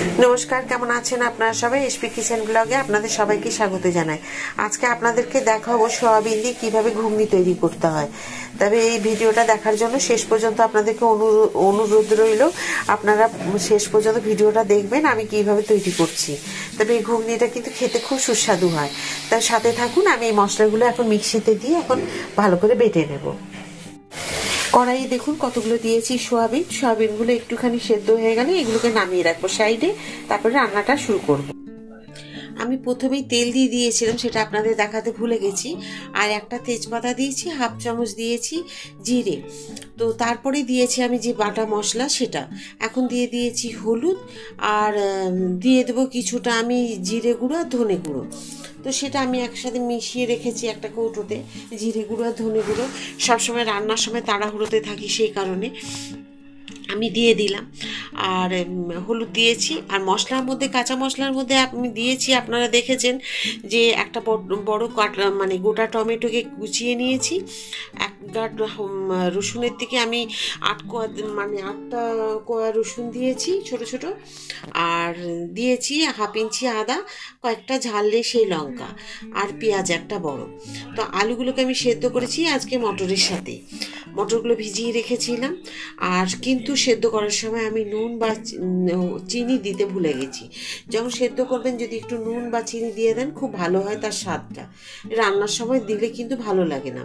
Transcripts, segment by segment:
नमस्कार केमन आছেন আপনারা সবাই এসপি কিচেন ব্লগে আপনাদের সবাইকে স্বাগত জানাই। আজকে আপনাদেরকে দেখাবো সয়াবিন দিয়ে কিভাবে ঘুগনি তৈরি করতে হয়। তবে এই ভিডিওটা দেখার জন্য শেষ পর্যন্ত আপনাদেরকে অনুরোধ রইল আপনারা শেষ পর্যন্ত ভিডিওটা দেখবেন আমি কিভাবে তৈরি করছি। তবে এই ঘুগনিটা কিন্তু খেতে খুব সুস্বাদু হয়। তার সাথে থাকুন। আমি এই মশলাগুলো এখন মিক্সিতে দিয়ে এখন ভালো করে বেটে নেব। কড়াইয়ে দেখুন কতগুলো দিয়েছি সয়াবিনগুলো একটুখানি সেদ্ধ হয়ে গেলে এগুলোকে নামিয়ে রাখবো সাইডে, তারপরে রান্নাটা শুরু করব। আমি প্রথমেই তেল দিয়ে দিয়েছিলাম, সেটা আপনাদের দেখাতে ভুলে গেছি। আর একটা তেজপাতা দিয়েছি, হাফ চামচ দিয়েছি জিরে। তো তারপরে দিয়েছি আমি যে বাটা মশলা সেটা। এখন দিয়ে দিয়েছি হলুদ, আর দিয়ে দেবো কিছুটা আমি জিরে গুঁড়ো আর ধনে গুঁড়ো। তো সেটা আমি একসাথে মিশিয়ে রেখেছি একটা কৌটোতে। জিরে গুঁড়ো আর ধনে গুঁড়ো সবসময় রান্নার সময় তাড়াহুড়োতে থাকি, সেই কারণে আমি দিয়ে দিলাম। আর হলুদ দিয়েছি। আর মশলার মধ্যে, কাঁচা মশলার মধ্যে আমি দিয়েছি, আপনারা দেখেছেন যে একটা বড় মানে গোটা টমেটোকে কুচিয়ে নিয়েছি। এক গাঁট রসুনের থেকে আমি আটটা কোয়া রসুন দিয়েছি ছোট ছোট। আর দিয়েছি হাফ ইঞ্চি আদা, কয়েকটা ঝাললে সেই লঙ্কা, আর পেঁয়াজ একটা বড়। তো আলুগুলোকে আমি সেদ্ধ করেছি আজকে মটরের সাথে। মটরগুলো ভিজিয়ে রেখেছিলাম। আর কিন্তু সেদ্ধ করার সময় আমি নুন বা চিনি দিতে ভুলে গেছি। যখন সেদ্ধ করবেন যদি একটু নুন বা চিনি দিয়ে দেন খুব ভালো হয় তার স্বাদটা। রান্নার সময় দিলে কিন্তু ভালো লাগে না।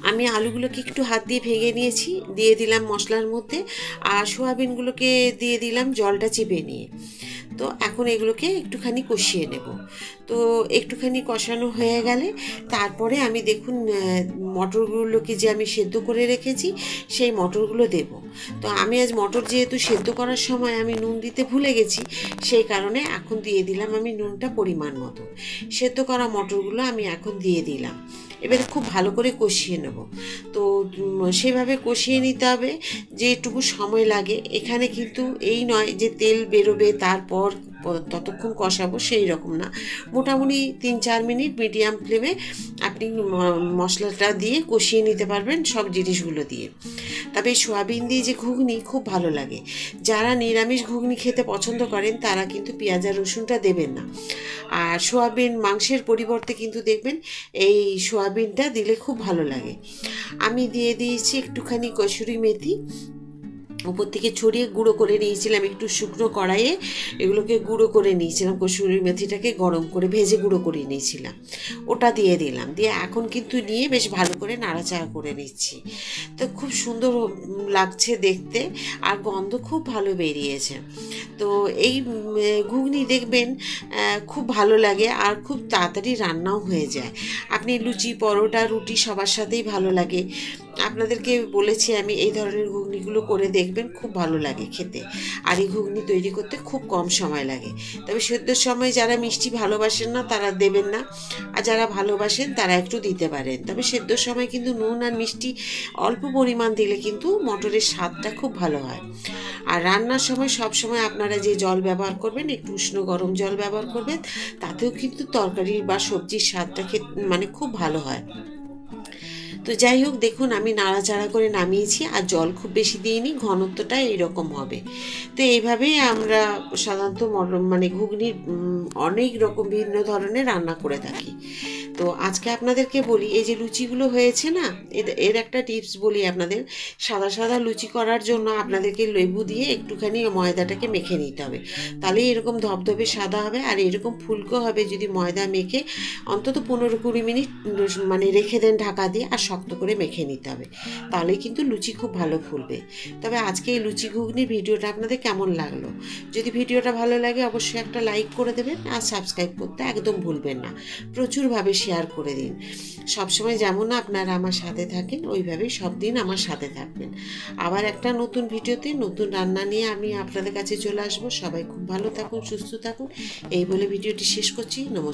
আমি আলুগুলোকে একটু হাত দিয়ে ভেঙে নিয়েছি, দিয়ে দিলাম মশলার মধ্যে। আর সয়াবিনগুলোকে দিয়ে দিলাম জলটা চেপে নিয়ে। তো এখন এগুলোকে একটুখানি কষিয়ে নেব। তো একটুখানি কষানো হয়ে গেলে তারপরে আমি দেখুন মটরগুলোকে যে আমি সেদ্ধ করে রেখেছি সেই মটরগুলো দেব। তো আমি আজ মটর যেহেতু সেদ্ধ করার সময় আমি নুন দিতে ভুলে গেছি, সেই কারণে এখন দিয়ে দিলাম আমি নুনটা পরিমাণ মতো। সেদ্ধ করা মটরগুলো আমি এখন দিয়ে দিলাম। এবারে খুব ভালো করে কষিয়ে নেব। তো সেভাবে কষিয়ে নিতে হবে যেটুকু সময় লাগে। এখানে কিন্তু এই নয় যে তেল বেরোবে তারপর ততক্ষণ কষাবো, সেই রকম না। মোটামুটি 3-4 মিনিট মিডিয়াম ফ্লেমে আপনি মশলাটা দিয়ে কষিয়ে নিতে পারবেন সব জিনিসগুলো দিয়ে। তবে সয়াবিন দিয়ে যে ঘুগনি খুব ভালো লাগে। যারা নিরামিষ ঘুগনি খেতে পছন্দ করেন তারা কিন্তু পেঁয়াজ আর রসুনটা দেবেন না। আর সয়াবিন মাংসের পরিবর্তে কিন্তু দেখবেন এই সয়াবিনটা দিলে খুব ভালো লাগে। আমি দিয়ে দিয়েছি একটুখানি কসুরি মেথি, উপর থেকে ছড়িয়ে গুঁড়ো করে নিয়েছিলাম একটু শুকনো কড়াইয়ে। এগুলোকে গুঁড়ো করে নিয়েছিলাম, কসুরি মেথিটাকে গরম করে ভেজে গুঁড়ো করে নিয়েছিলাম, ওটা দিয়ে দিলাম। দিয়ে এখন কিন্তু নিয়ে বেশ ভালো করে নাড়াচাড়া করে নিচ্ছি। তো খুব সুন্দর লাগছে দেখতে, আর গন্ধ খুব ভালো বেরিয়েছে। তো এই ঘুগনি দেখবেন খুব ভালো লাগে, আর খুব তাড়াতাড়ি রান্নাও হয়ে যায়। আপনি লুচি, পরোটা, রুটি সবার সাথেই ভালো লাগে। আপনাদেরকে বলেছি আমি এই ধরনের ঘুগনিগুলো করে দেখবেন, খুব ভালো লাগে খেতে। আর এই ঘুগনি তৈরি করতে খুব কম সময় লাগে। তবে সেদ্ধর সময় যারা মিষ্টি ভালোবাসেন না তারা দেবেন না, আর যারা ভালোবাসেন তারা একটু দিতে পারেন। তবে সেদ্ধর সময় কিন্তু নুন আর মিষ্টি অল্প পরিমাণ দিলে কিন্তু মটরের স্বাদটা খুব ভালো হয়। আর রান্নার সময় সব সময় আপনারা যে জল ব্যবহার করবেন একটু উষ্ণ গরম জল ব্যবহার করবেন, তাতেও কিন্তু তরকারি বা সবজির স্বাদটা মানে খুব ভালো হয়। তো যাই হোক, দেখুন আমি নাড়াচাড়া করে নামিয়েছি, আর জল খুব বেশি দিইনি, ঘনত্বটা এইরকম হবে। তো এইভাবেই আমরা সাধারণত মানে ঘুগনির অনেক রকম ভিন্ন ধরনের রান্না করে থাকি। তো আজকে আপনাদেরকে বলি, এই যে লুচিগুলো হয়েছে না, এর একটা টিপস বলি আপনাদের। সাদা সাদা লুচি করার জন্য আপনাদেরকে লেবু দিয়ে একটুখানি ময়দাটাকে মেখে নিতে হবে। তাহলে এরকম ধবধবে সাদা হবে, আর এরকম ফুলকো হবে যদি ময়দা মেখে অন্তত 15-20 মিনিট মানে রেখে দেন ঢাকা দিয়ে। আর শক্ত করে মেখে নিতে হবে, তাহলে কিন্তু লুচি খুব ভালো ফুলবে। তবে আজকে এই লুচি ঘুগনির ভিডিওটা আপনাদের কেমন লাগলো? যদি ভিডিওটা ভালো লাগে অবশ্যই একটা লাইক করে দেবেন, আর সাবস্ক্রাইব করতে একদম ভুলবেন না। প্রচুরভাবে শেয়ার করে দিন। সবসময় যেমন আপনারা আমার সাথে থাকেন, ওইভাবেই সব দিন আমার সাথে থাকবেন। আবার একটা নতুন ভিডিওতে নতুন রান্না নিয়ে আমি আপনাদের কাছে চলে আসবো। সবাই খুব ভালো থাকুন, সুস্থ থাকুন, এই বলে ভিডিওটি শেষ করছি। নমস্কার।